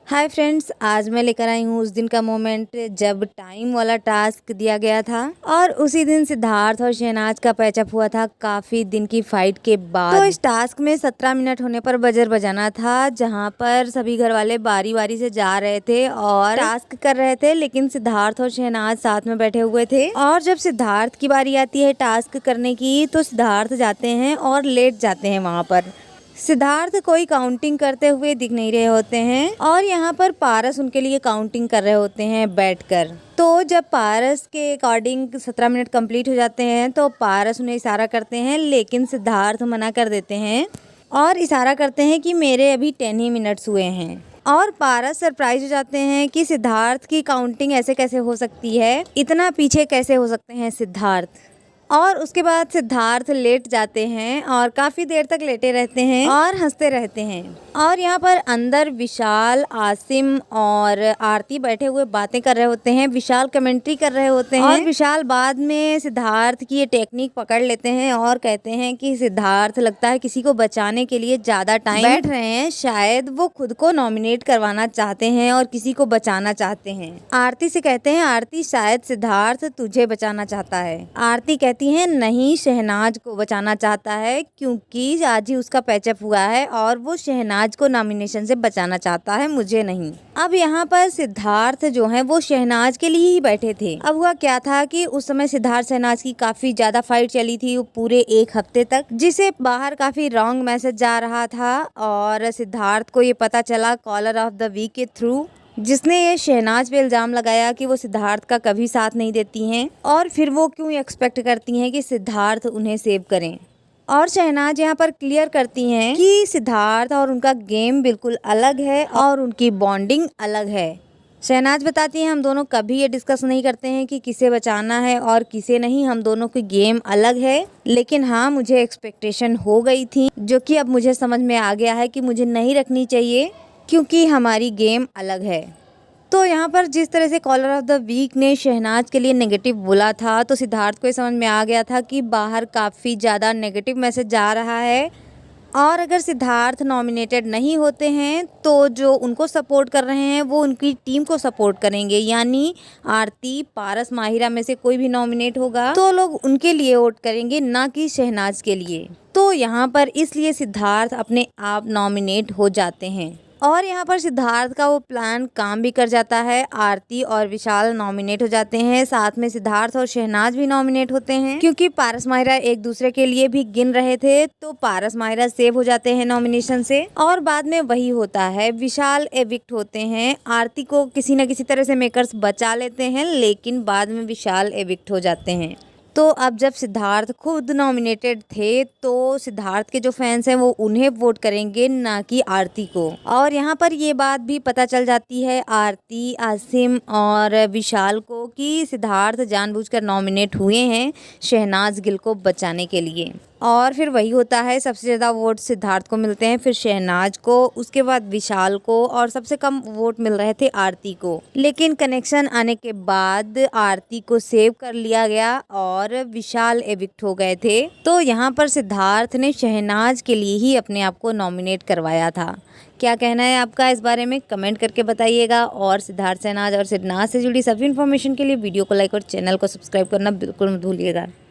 Hi friends, आज मैं लेकर आई हूँ उस दिन का मोमेंट जब टाइम वाला टास्क दिया गया था और उसी दिन सिद्धार्थ और शहनाज का पैचअप हुआ था काफ़ी दिन की फाइट के बाद। तो इस टास्क में 17 मिनट होने पर बजर बजाना था, जहाँ पर सभी घर वाले बारी बारी से जा रहे थे और टास्क कर रहे थे, लेकिन सिद्धार्थ और शहनाज साथ में बैठे हुए थे। और जब सिद्धार्थ की बारी आती है टास्क करने की तो सिद्धार्थ जाते हैं और लेट जाते हैं वहाँ पर। सिद्धार्थ कोई काउंटिंग करते हुए दिख नहीं रहे होते हैं और यहाँ पर पारस उनके लिए काउंटिंग कर रहे होते हैं बैठकर। तो जब पारस के अकॉर्डिंग 17 मिनट कंप्लीट हो जाते हैं तो पारस उन्हें इशारा करते हैं, लेकिन सिद्धार्थ मना कर देते हैं और इशारा करते हैं कि मेरे अभी 10 ही मिनट्स हुए हैं। और पारस सरप्राइज हो जाते हैं कि सिद्धार्थ की काउंटिंग ऐसे कैसे हो सकती है, इतना पीछे कैसे हो सकते हैं सिद्धार्थ। और उसके बाद सिद्धार्थ लेट जाते हैं और काफ़ी देर तक लेटे रहते हैं और हंसते रहते हैं। और यहाँ पर अंदर विशाल, आसिम और आरती बैठे हुए बातें कर रहे होते हैं। विशाल कमेंट्री कर रहे होते हैं और विशाल बाद में सिद्धार्थ की ये टेक्निक पकड़ लेते हैं और कहते हैं कि सिद्धार्थ लगता है किसी को बचाने के लिए ज़्यादा टाइम बैठ रहे हैं, शायद वो खुद को नॉमिनेट करवाना चाहते हैं और किसी को बचाना चाहते हैं। आरती से कहते हैं, आरती शायद सिद्धार्थ तुझे बचाना चाहता है। आरती कहती है नहीं, शहनाज को बचाना चाहता है क्योंकि आज ही उसका पैचअप हुआ है और वो शहनाज को नॉमिनेशन से बचाना चाहता है, मुझे नहीं। अब यहाँ पर सिद्धार्थ जो है वो शहनाज के लिए ही बैठे थे। अब हुआ क्या था कि उस समय सिद्धार्थ शहनाज की काफी ज्यादा फाइट चली थी पूरे 1 हफ्ते तक, जिसे बाहर काफी रॉन्ग मैसेज जा रहा था और सिद्धार्थ को ये पता चला कॉलर ऑफ द वीक के थ्रू, जिसने ये शहनाज पे इल्ज़ाम लगाया कि वो सिद्धार्थ का कभी साथ नहीं देती हैं और फिर वो क्यों एक्सपेक्ट करती हैं कि सिद्धार्थ उन्हें सेव करें। और शहनाज यहाँ पर क्लियर करती हैं कि सिद्धार्थ और उनका गेम बिल्कुल अलग है और उनकी बॉन्डिंग अलग है। शहनाज बताती हैं, हम दोनों कभी ये डिस्कस नहीं करते हैं कि किसे बचाना है और किसे नहीं, हम दोनों की गेम अलग है। लेकिन हाँ, मुझे एक्सपेक्टेशन हो गई थी जो कि अब मुझे समझ में आ गया है कि मुझे नहीं रखनी चाहिए क्योंकि हमारी गेम अलग है। तो यहाँ पर जिस तरह से कॉलर ऑफ द वीक ने शहनाज के लिए नेगेटिव बोला था तो सिद्धार्थ को ये समझ में आ गया था कि बाहर काफ़ी ज़्यादा नेगेटिव मैसेज जा रहा है और अगर सिद्धार्थ नॉमिनेटेड नहीं होते हैं तो जो उनको सपोर्ट कर रहे हैं वो उनकी टीम को सपोर्ट करेंगे, यानी आरती, पारस, माहिरा में से कोई भी नॉमिनेट होगा तो लोग उनके लिए वोट करेंगे, ना कि शहनाज के लिए। तो यहाँ पर इसलिए सिद्धार्थ अपने आप नॉमिनेट हो जाते हैं और यहाँ पर सिद्धार्थ का वो प्लान काम भी कर जाता है। आरती और विशाल नॉमिनेट हो जाते हैं, साथ में सिद्धार्थ और शहनाज भी नॉमिनेट होते हैं क्योंकि पारस माहिरा एक दूसरे के लिए भी गिन रहे थे, तो पारस माहिरा सेव हो जाते हैं नॉमिनेशन से। और बाद में वही होता है, विशाल एविक्ट होते हैं। आरती को किसी न किसी तरह से मेकर्स बचा लेते हैं, लेकिन बाद में विशाल एविक्ट हो जाते हैं। तो अब जब सिद्धार्थ खुद नॉमिनेटेड थे तो सिद्धार्थ के जो फैंस हैं वो उन्हें वोट करेंगे, ना कि आरती को। और यहाँ पर ये बात भी पता चल जाती है आरती, आसिम और विशाल को कि सिद्धार्थ जानबूझकर नॉमिनेट हुए हैं शहनाज गिल को बचाने के लिए। और फिर वही होता है, सबसे ज़्यादा वोट सिद्धार्थ को मिलते हैं, फिर शहनाज को, उसके बाद विशाल को और सबसे कम वोट मिल रहे थे आरती को। लेकिन कनेक्शन आने के बाद आरती को सेव कर लिया गया और विशाल एविक्ट हो गए थे। तो यहाँ पर सिद्धार्थ ने शहनाज के लिए ही अपने आप को नॉमिनेट करवाया था। क्या कहना है आपका इस बारे में, कमेंट करके बताइएगा। और सिद्धार्थ, शहनाज और शहनाज से जुड़ी सभी इन्फॉर्मेशन के लिए वीडियो को लाइक और चैनल को सब्सक्राइब करना बिल्कुल मत भूलिएगा।